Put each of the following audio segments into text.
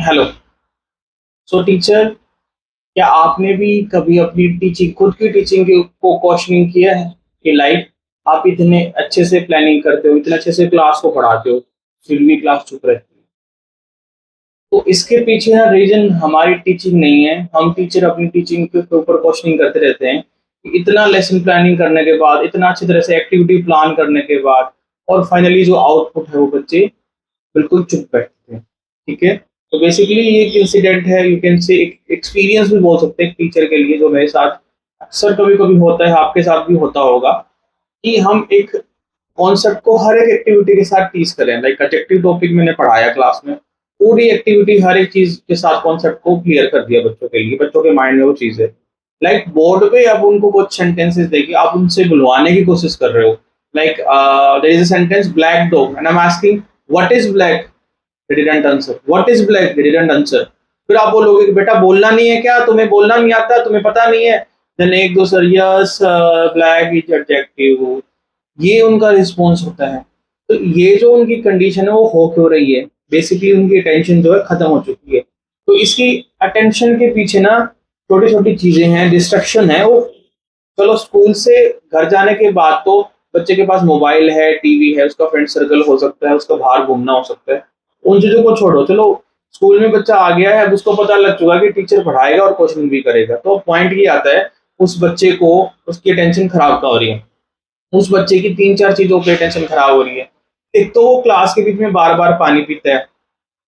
Hello. सो teacher, क्या आपने भी कभी अपनी टीचिंग, खुद की टीचिंग को क्वेश्चनिंग किया है कि लाइक आप इतने अच्छे से प्लानिंग करते हो, इतने अच्छे से क्लास को पढ़ाते हो, फिर भी क्लास चुप रहती है? तो इसके पीछे ना रीजन हमारी टीचिंग नहीं है। हम टीचर अपनी टीचिंग के ऊपर क्वेश्चनिंग करते रहते हैं कि इतना लेसन प्लानिंग करने के बाद, इतना अच्छी तरह से एक्टिविटी प्लान करने के बाद, और फाइनली जो आउटपुट है वो बच्चे बिल्कुल चुप बैठते हैं। ठीक है। तो बेसिकली ये एक इंसिडेंट है, यू कैन से एक एक्सपीरियंस भी बोल सकते हैं टीचर के लिए, जो मेरे साथ अक्सर कभी कभी होता है, आपके साथ भी होता होगा, कि हम एक कॉन्सेप्ट को हर एक एक्टिविटी के साथ टीच करें। लाइक ऑब्जेक्टिव टॉपिक मैंने पढ़ाया क्लास में, पूरी एक्टिविटी हर एक चीज के साथ कॉन्सेप्ट को क्लियर कर दिया बच्चों के लिए, बच्चों के माइंड में वो चीज है। लाइक बोर्ड पे आप उनको कुछ सेंटेंसेस देके आप उनसे बुलवाने की कोशिश कर रहे हो। Like there is a sentence, black dog, and I am asking what is black? They didn't answer. What is black? They didn't answer. फिर आप बोलोगे कि बेटा बोलना नहीं है क्या, तुम्हें बोलना नहीं आता, तुम्हें पता नहीं है? देन एक दो sir, yes black is adjective. ये उनका रिस्पॉन्स होता है। तो ये जो उनकी कंडीशन है वो हो क्यों रही है? बेसिकली उनकी अटेंशन जो है खत्म हो चुकी है। तो इसकी अटेंशन के पीछे ना छोटी छोटी चीजें हैं, डिस्ट्रक्शन है वो। चलो स्कूल से घर जाने के बाद तो बच्चे के पास मोबाइल है, टीवी है, उसका फ्रेंड सर्कल हो सकता है, उसका बाहर घूमना हो सकता है। उन चीजों को छोड़ो, चलो स्कूल में बच्चा आ गया है, अब उसको पता लग चुका है कि टीचर पढ़ाएगा और क्वेश्चन भी करेगा। तो पॉइंट ये आता है, उस बच्चे को उसकी अटेंशन खराब क्या हो रही है? उस बच्चे की तीन चार चीजों की अटेंशन खराब हो रही है। एक तो वो क्लास के बीच में बार बार पानी पीता है,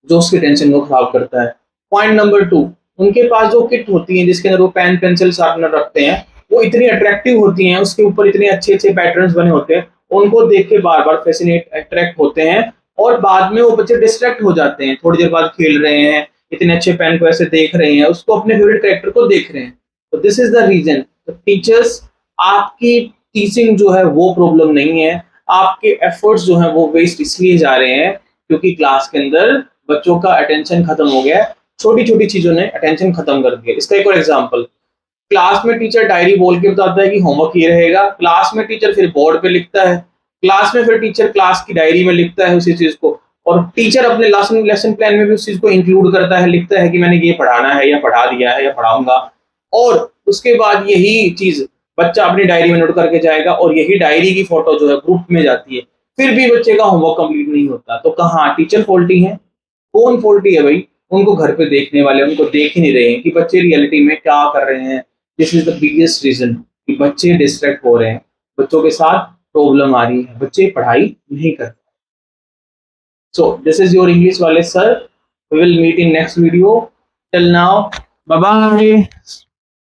जो उसकी टेंशन को खराब करता है। पॉइंट नंबर टू, उनके पास जो किट होती है जिसके अंदर वो पेन पेंसिल शार्पनर रखते हैं, वो इतनी अट्रैक्टिव होती हैं, उसके ऊपर इतने अच्छे अच्छे पैटर्न्स बने होते हैं, उनको देख के बार बार फैसिनेट अट्रैक्ट होते हैं। और बाद में वो बच्चे डिस्ट्रैक्ट हो जाते हैं, थोड़ी देर बाद खेल रहे हैं, इतने अच्छे पेन को ऐसे देख रहे हैं, उसको अपने फेवरेट कैरेक्टर को देख रहे हैं। तो this is the reason. Teachers, आपकी टीचिंग जो है वो प्रॉब्लम नहीं है, आपके एफर्ट्स जो है वो वेस्ट इसलिए जा रहे हैं क्योंकि क्लास के अंदर बच्चों का अटेंशन खत्म हो गया है। छोटी छोटी चीजों ने अटेंशन खत्म कर दिया। इसका एक और एग्जांपल, क्लास में टीचर डायरी बोल के बताता है कि होमवर्क ये रहेगा, क्लास में टीचर फिर बोर्ड पे लिखता है, क्लास में फिर टीचर क्लास की डायरी में लिखता है उसी चीज को, और टीचर अपने लेसन लेसन प्लान में भी उस चीज को इंक्लूड करता है, लिखता है कि मैंने ये पढ़ाना है या पढ़ा दिया है या पढ़ाऊंगा। और उसके बाद यही चीज बच्चा अपनी डायरी में नोट करके जाएगा, और यही डायरी की फोटो जो है ग्रुप में जाती है। फिर भी बच्चे का होमवर्क कंप्लीट नहीं होता। तो कहाँ टीचर फॉल्टी है? कौन फॉल्टी है भाई? उनको घर पे देखने वाले उनको देख ही नहीं रहे हैं कि बच्चे रियलिटी में क्या कर रहे हैं। This is the biggest reason कि बच्चे डिस्ट्रैक्ट हो रहे हैं, बच्चों के साथ प्रॉब्लम आ रही है, बच्चे पढ़ाई नहीं कर। So this is your English वाले sir, we will meet in next video. Till now, bye bye.